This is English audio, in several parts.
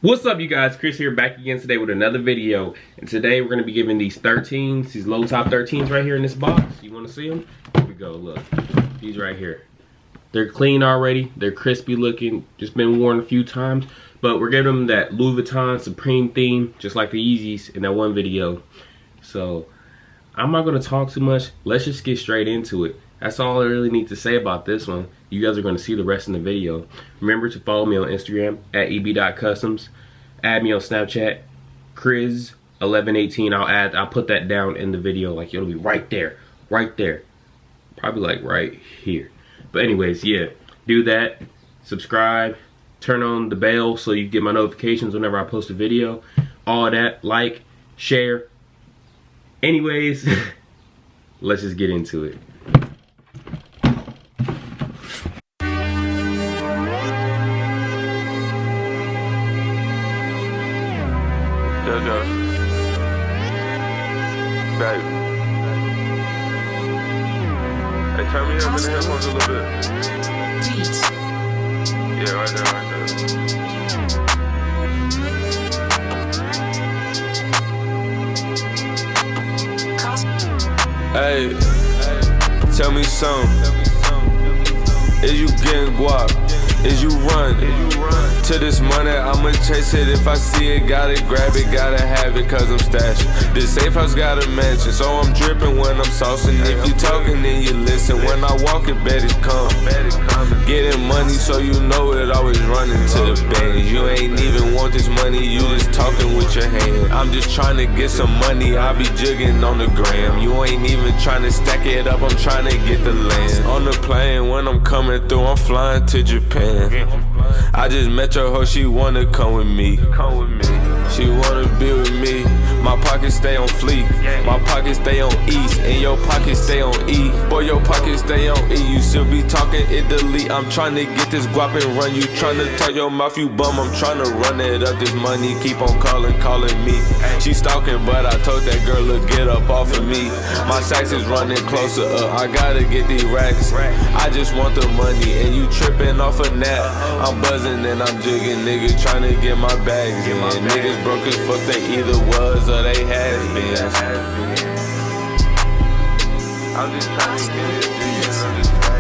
What's up, you guys? Chris here, back again today with another video. And today we're going to be giving these 13s, these low top 13s right here in this box. You want to see them? Here we go, look. These right here. They're clean already. They're crispy looking. Just been worn a few times. But we're giving them that Louis Vuitton Supreme theme, just like the Yeezys in that one video. So, I'm not going to talk too much. Let's just get straight into it. That's all I really need to say about this one. You guys are going to see the rest in the video. Remember to follow me on Instagram at EB.Customs. Add me on Snapchat, Chris1118. I'll put that down in the video. Like, it'll be right there. Right there. Probably like right here. But anyways, yeah. Do that. Subscribe. Turn on the bell so you get my notifications whenever I post a video. All that. Like. Share. Anyways. Let's just get into it. Jojo, babe. Hey, turn me up in the headphones a little bit. Yeah, right there, right there. Hey, tell me something. Is you getting guap? Is you running? To this money, I'ma chase it. If I see it, gotta grab it, gotta have it, cause I'm stashing. This safe house got a mansion, so I'm dripping when I'm saucing. If you talking, then you listen. When I walk, it bet it come. Getting money, so you know it, always running to the bank. You ain't even want this money, you just talking with your hand. I'm just trying to get some money, I be jigging on the gram. You ain't even trying to stack it up, I'm trying to get the land. On the plane, when I'm coming through, I'm flying to Japan. I just met your hoe, she wanna come with me. She wanna be with me. My pockets stay on fleek. My pockets stay on E. And your pockets stay on E. Boy, your pockets stay on E. You still be talking, it delete. I'm trying to get this guap and run. You trying to tie your mouth, you bum. I'm trying to run it up. This money keep on calling me. She stalking, but I told that girl, look, get up off of me. My sacks is running closer up. I gotta get these racks. I just want the money, and you tripping off a nap. I'm buzzing and I'm jigging, nigga, trying to get my bags in. Niggas broke as fuck, they either was or they has been. I'm just trying to get it, I'm just trying.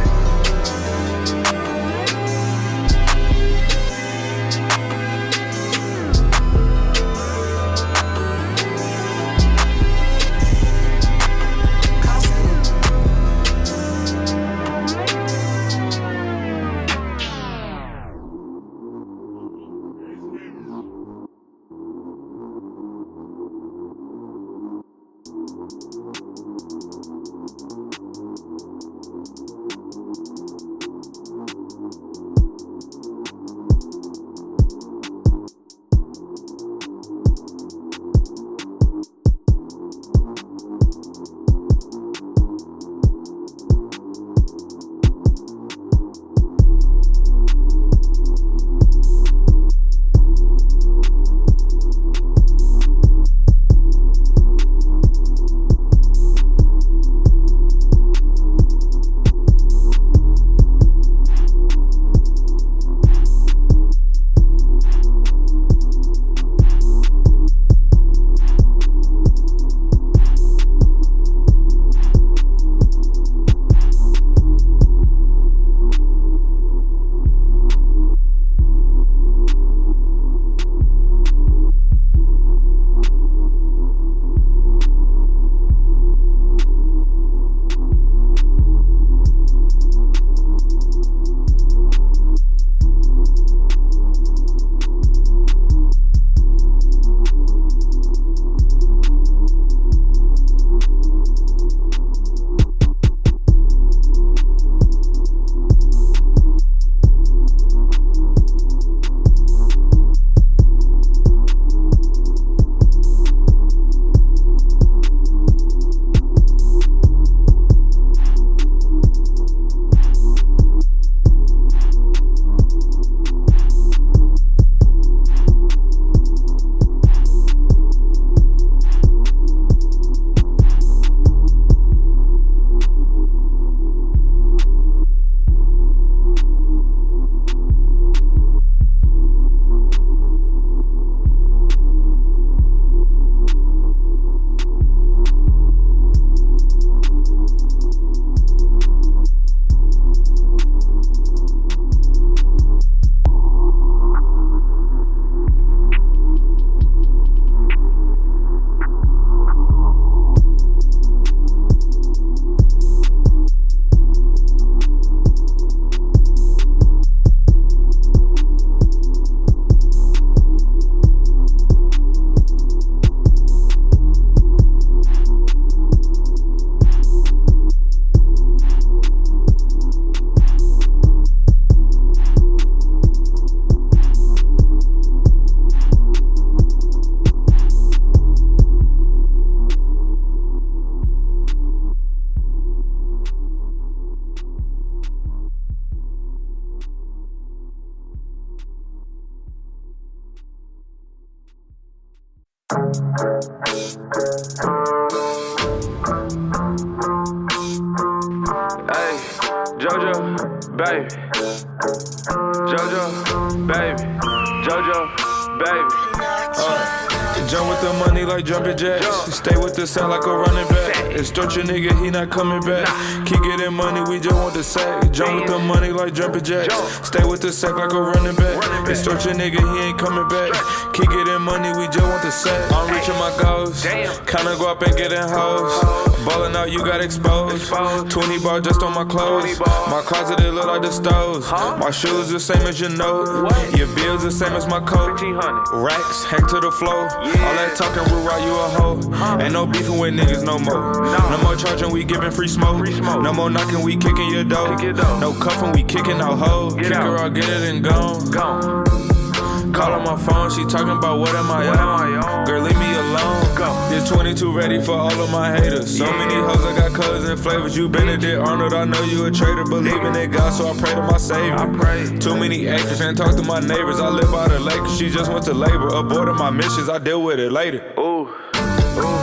Hey, JoJo, baby. JoJo, baby. JoJo, baby. Jump with the money like jumping jacks. Stay with the sound like a running back. Extort your nigga, he not coming back. Keep getting money, we just want the sack. Jump with the money like jumping jacks. Stay with the sack like a running back. Extort your nigga, he ain't coming back. Keep getting money, we just want the sack. I'm reaching my goals. Kinda go up and getting hoes. Ballin' out, you got exposed. 20 bar just on my clothes. My closet, it look like the stove. My shoes the same as your note. Your bills the same as my coat. Racks hang to the floor. All that talking will rock you a hoe. Ain't no beefing with niggas no more. No more charging, we giving free smoke. No more knocking, we kicking your door. No cuffing, we kicking out hoes. Kick her out, get it and gone. Call on my phone, she talking about what am I on? Girl, leave me alone. This 22 ready for all of my haters. So many hoes, I got colors and flavors. You Benedict Arnold, I know you a traitor. Believing in God, so I pray to my savior. Too many acres, can't talk to my neighbors. I live by the lake, she just went to labor. Aborted my missions, I deal with it later. Ooh, ooh.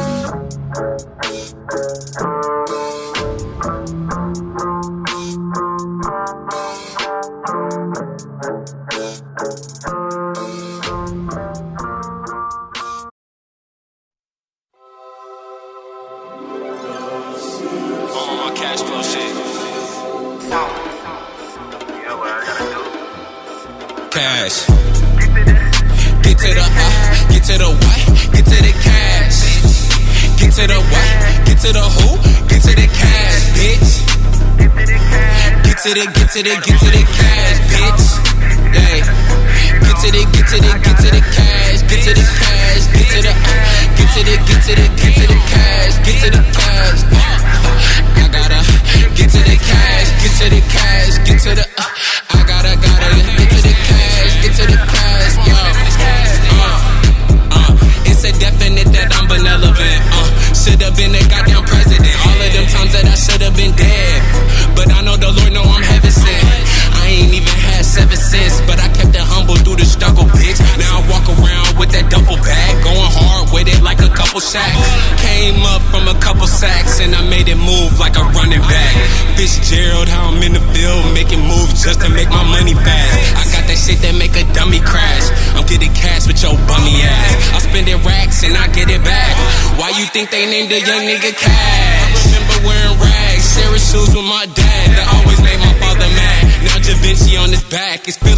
Cash flow shit. Cash. Get to the get to the what? Get to the cash. Get to the what? Get to the who? Get to the cash, bitch. Get to the cash, bitch. Hey. Get to the cash, get to the cash, get to the cash, get to the cash, get to the cash. I gotta get to the cash, get to the cash, get to the I gotta get to the cash, get to the cash, yo. It's a definite that I'm benevolent. Should've been the goddamn president. All of them times that I should've been dead, but I know the Lord know I'm heaven sent. I ain't even had 7 cents, but I kept it humble through the struggle, bitch. Now I walk around with that duffel bag, going hard with it like a couple shacks. Came up from a couple sacks and I made it move like a running back. Fitzgerald, how I'm in the field making moves just to make my money fast. I got that shit that make a dummy crash. I'm getting cash with your bummy ass. I spend it racks and I get it back. Why you think they named a young nigga Cash? I remember wearing rags, sharing shoes with my dad. That always made my father mad. Now Da Vinci on his back is feeling